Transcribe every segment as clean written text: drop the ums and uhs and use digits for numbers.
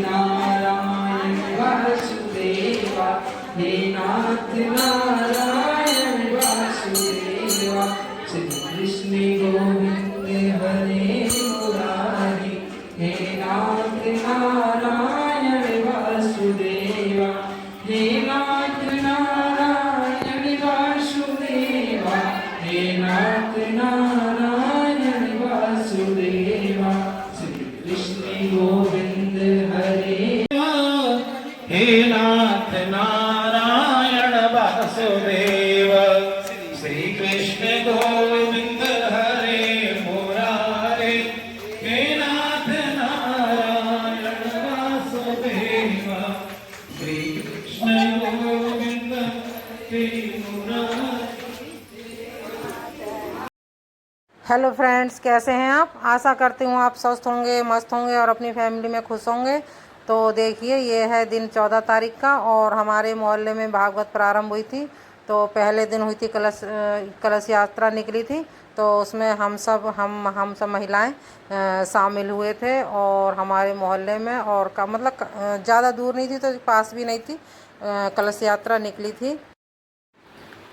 नारायण वासुदेवा हे नाथ नारायण वासुदेवा श्री कृष्ण गोविंद हरे मुरारी हे नाथ नारायण वासुदेवा हे नाथ नारायण वासुदेवा हे नाथ नारायण वासुदेवा श्री कृष्ण गोविंद हरे हे नाथ नारायण वासुदेव श्री कृष्ण गोविंद हरे मुरारे हे नाथ नारायण वासुदेव श्री कृष्ण गोविंद हरे मुरारे। Hello friends, कैसे हैं आप? आशा करती हूँ आप स्वस्थ होंगे, मस्त होंगे और अपनी फैमिली में खुश होंगे। तो देखिए, ये है दिन 14 तारीख का और हमारे मोहल्ले में भागवत प्रारंभ हुई थी। तो पहले दिन हुई थी कलश यात्रा निकली थी। तो उसमें हम सब महिलाएं शामिल हुए थे और हमारे मोहल्ले में और का मतलब ज़्यादा दूर नहीं थी तो पास भी नहीं थी, कलश यात्रा निकली थी।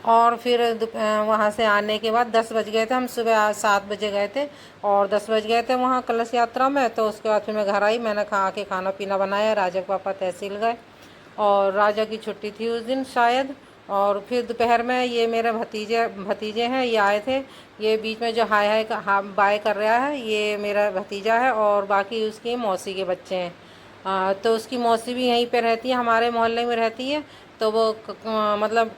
और फिर वहाँ से आने के बाद 10 बज गए थे। हम सुबह 7 बजे गए थे और 10 बज गए थे वहाँ कलश यात्रा में। तो उसके बाद फिर मैं घर आई, मैंने आके खाना पीना बनाया। राजा के पापा तहसील गए और राजा की छुट्टी थी उस दिन शायद। और फिर दोपहर में ये मेरे भतीजे हैं, ये आए थे। ये बीच में जो हाय हाय बाय कर रहा है, ये मेरा भतीजा है और बाकी उसकी मौसी के बच्चे हैं। तो उसकी मौसी भी यहीं पे रहती है, हमारे मोहल्ले में रहती है। तो वो मतलब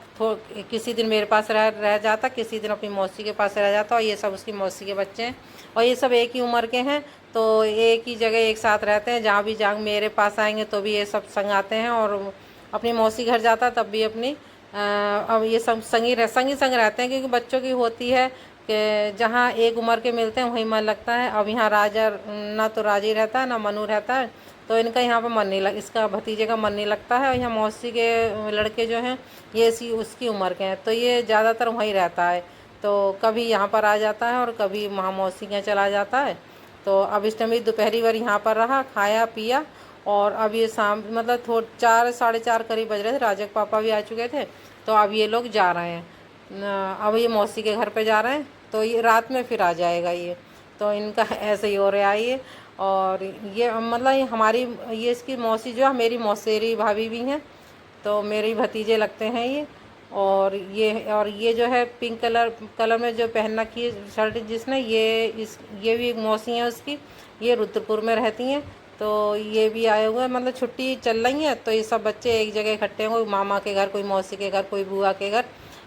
किसी दिन मेरे पास रह जाता, किसी दिन अपनी मौसी के पास रह जाता। और ये सब उसकी मौसी के बच्चे हैं और ये सब एक ही उम्र के हैं। तो एक ही जगह एक साथ रहते हैं। जहाँ भी मेरे पास आएंगे तो भी ये सब संग आते हैं और अपनी मौसी घर जाता तब भी अपनी अब ये सब संग रहते हैं। क्योंकि बच्चों की होती है कि जहाँ एक उम्र के मिलते हैं वहीं मन लगता है। अब यहाँ राजा ना तो राजी रहता है ना मनु रहता है, तो इनका यहाँ पर मन नहीं इसका भतीजे का मन नहीं लगता है। और यहाँ मौसी के लड़के जो हैं ये उसकी उम्र के हैं, तो ये ज़्यादातर वहीं रहता है। तो कभी यहाँ पर आ जाता है और कभी वहाँ मौसी के यहाँ चला जाता है। तो अब इस टाइम दोपहरी भर यहाँ पर रहा, खाया पिया। और अब ये शाम मतलब 4 साढ़े 4 करीब बज रहे थे, राजा के पापा भी आ चुके थे। तो अब ये लोग जा रहे हैं, अब ये मौसी के घर पे जा रहे हैं। तो ये रात में फिर आ जाएगा ये। तो इनका ऐसे ही हो रहा है ये। और ये मतलब ये इसकी मौसी जो है मेरी मौसेरी भाभी भी हैं, तो मेरे भतीजे लगते हैं ये। और ये जो है पिंक कलर में जो पहन रखी है शर्ट जिसने, ये भी एक मौसी है उसकी। ये रुद्रपुर में रहती हैं। तो ये भी आए हुए हैं, मतलब छुट्टी चल रही है। तो ये सब बच्चे एक जगह इकट्ठे हैं, कोई मामा के घर, कोई मौसी के घर, कोई बुआ के घर,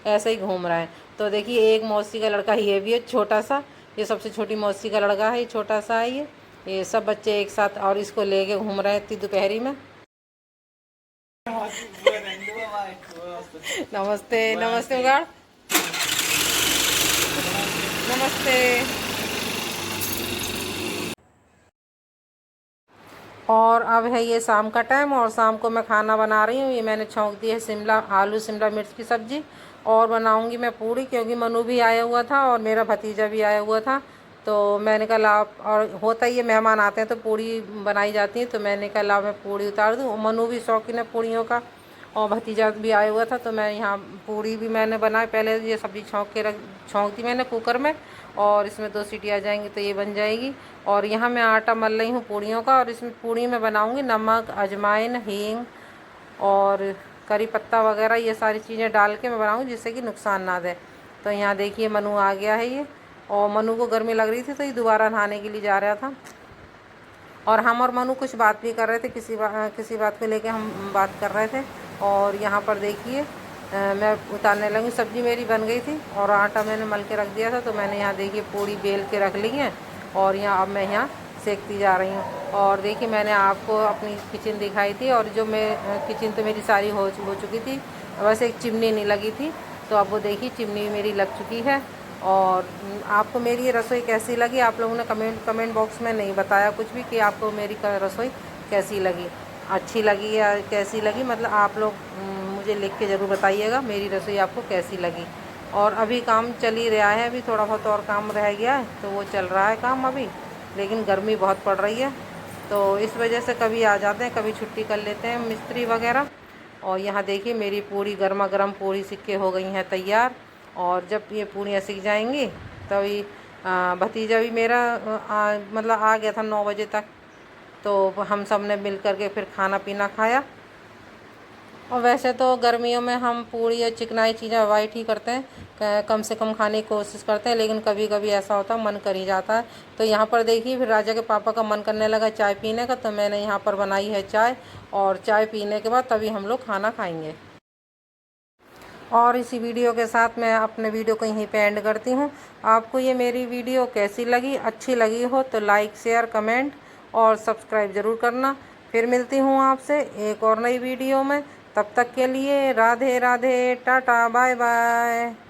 ऐसे ही घूम रहे हैं। तो देखिए, एक मौसी का लड़का ये भी है छोटा सा, ये सबसे छोटी मौसी का लड़का है, ये छोटा सा है ये सब बच्चे एक साथ और इसको लेके घूम रहे हैं इतनी दोपहरी में। नमस्ते नमस्ते उगाड़, नमस्ते। और अब है ये शाम का टाइम और शाम को मैं खाना बना रही हूँ। ये मैंने छौंक दी है आलू शिमला मिर्च की सब्ज़ी। और बनाऊँगी मैं पूड़ी, क्योंकि मनु भी आया हुआ था और मेरा भतीजा भी आया हुआ था। तो मैंने कहा ला, और होता ही है मेहमान आते हैं तो पूड़ी बनाई जाती है। तो मैंने कहा ला मैं पूड़ी उतार दूँ। मनु भी शौकीन है पूड़ियों का और भतीजा भी आया हुआ था। तो मैं यहाँ पूड़ी भी मैंने बनाई। पहले ये सब्ज़ी छौंक दी मैंने कुकर में और इसमें 2 सीटी आ जाएंगी तो ये बन जाएगी। और यहाँ मैं आटा मल रही हूँ पूड़ियों का और इसमें पूड़ी में बनाऊँगी नमक, अजवाइन, हींग और करी पत्ता वगैरह, ये सारी चीज़ें डाल के मैं बनाऊँगी जिससे कि नुकसान ना दे। तो यहाँ देखिए मनु आ गया है ये, और मनु को गर्मी लग रही थी तो ये दोबारा नहाने के लिए जा रहा था। और हम और मनु कुछ बात भी कर रहे थे, किसी बात को लेके हम बात कर रहे थे। और यहाँ पर देखिए मैं उतारने लगी। सब्ज़ी मेरी बन गई थी और आटा मैंने मल के रख दिया था, तो मैंने यहाँ देखिए पूड़ी बेल के रख ली है और यहाँ अब मैं यहाँ सेकती जा रही हूँ। और देखिए मैंने आपको अपनी किचन दिखाई थी, और जो मैं किचन तो मेरी सारी हो चुकी थी, बस एक चिमनी नहीं लगी थी, तो अब वो देखिए चिमनी मेरी लग चुकी है। और आपको मेरी ये रसोई कैसी लगी? आप लोगों ने कमेंट बॉक्स में नहीं बताया कुछ भी कि आपको मेरी रसोई कैसी लगी, अच्छी लगी या कैसी लगी, मतलब आप लोग मुझे लिख के ज़रूर बताइएगा मेरी रसोई आपको कैसी लगी। और अभी काम चल ही रहा है, अभी थोड़ा बहुत और काम रह गया है तो वो चल रहा है काम अभी, लेकिन गर्मी बहुत पड़ रही है तो इस वजह से कभी आ जाते हैं, कभी छुट्टी कर लेते हैं मिस्त्री वगैरह। और यहाँ देखिए मेरी पूड़ी गर्मा गर्म पूड़ी सिक्के हो गई हैं तैयार। और जब ये पूड़ियाँ सिक जाएंगी तभी भतीजा भी मेरा मतलब आ गया था 9 बजे तक, तो हम सब ने मिल कर के फिर खाना पीना खाया। और वैसे तो गर्मियों में हम पूड़ी और चिकनाई चीज़ें अवॉइड ही करते हैं, कम से कम खाने की कोशिश करते हैं, लेकिन कभी कभी ऐसा होता है मन कर ही जाता है। तो यहाँ पर देखिए फिर राजा के पापा का मन करने लगा चाय पीने का, तो मैंने यहाँ पर बनाई है चाय, और चाय पीने के बाद तभी हम लोग खाना खाएंगे। और इसी वीडियो के साथ मैं अपने वीडियो को यहीं पे एंड करती हूँ। आपको ये मेरी वीडियो कैसी लगी? अच्छी लगी हो तो लाइक शेयर कमेंट और सब्सक्राइब ज़रूर करना। फिर मिलती हूँ आपसे एक और नई वीडियो में, तब तक के लिए Radhe Radhe, tata bye bye.